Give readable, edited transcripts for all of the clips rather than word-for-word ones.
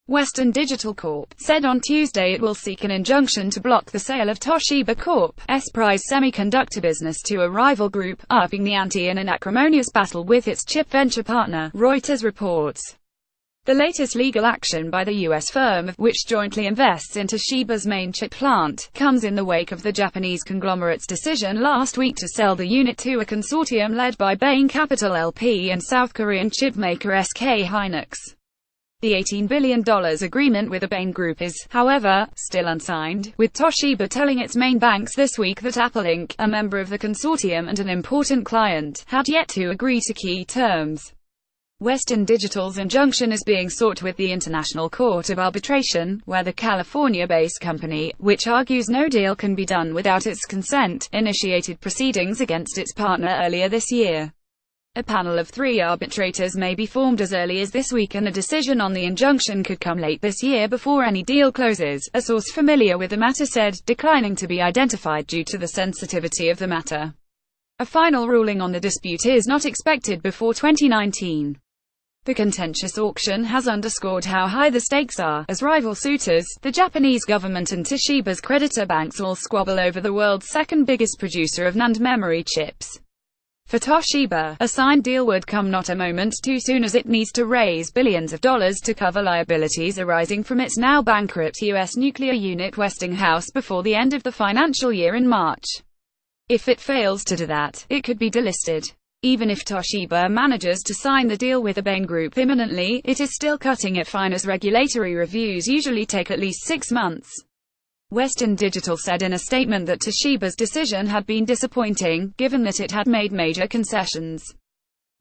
Western Digital Corp. said on Tuesday it will seek an injunction to block the sale of Toshiba Corp.'s prize semiconductor business to a rival group, upping the ante in an acrimonious battle with its chip venture partner, Reuters reports. The latest legal action by the U.S. firm, which jointly invests in Toshiba's main chip plant, comes in the wake of the Japanese conglomerate's decision last week to sell the unit to a consortium led by Bain Capital LP and South Korean chipmaker SK Hynix. The $18 billion agreement with the Bain Group is, however, still unsigned, with Toshiba telling its main banks this week that Apple Inc., a member of the consortium and an important client, had yet to agree to key terms. Western Digital's injunction is being sought with the International Court of Arbitration, where the California-based company, which argues no deal can be done without its consent, initiated proceedings against its partner earlier this year. A panel of 3 arbitrators may be formed as early as this week, and a decision on the injunction could come late this year before any deal closes, a source familiar with the matter said, declining to be identified due to the sensitivity of the matter. A final ruling on the dispute is not expected before 2019. The contentious auction has underscored how high the stakes are, as rival suitors, the Japanese government and Toshiba's creditor banks, all squabble over the world's second biggest producer of NAND memory chips. For Toshiba, a signed deal would come not a moment too soon, as it needs to raise billions of dollars to cover liabilities arising from its now bankrupt U.S. nuclear unit Westinghouse before the end of the financial year in March. If it fails to do that, it could be delisted. Even if Toshiba manages to sign the deal with the Bain Group imminently, it is still cutting it fine, as regulatory reviews usually take at least 6 months. Western Digital said in a statement that Toshiba's decision had been disappointing, given that it had made major concessions.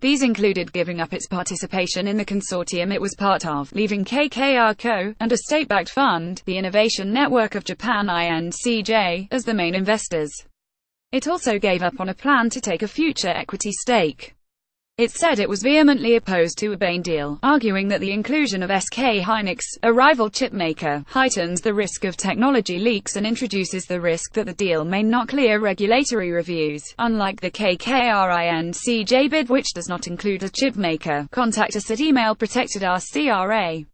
These included giving up its participation in the consortium it was part of, leaving KKR Co., and a state-backed fund, the Innovation Network of Japan (INCJ), as the main investors. It also gave up on a plan to take a future equity stake. It said it was vehemently opposed to a Bain deal, arguing that the inclusion of SK Hynix, a rival chipmaker, heightens the risk of technology leaks and introduces the risk that the deal may not clear regulatory reviews. Unlike the KKR-INCJ bid, which does not include a chipmaker, contact us at email protected@rcra.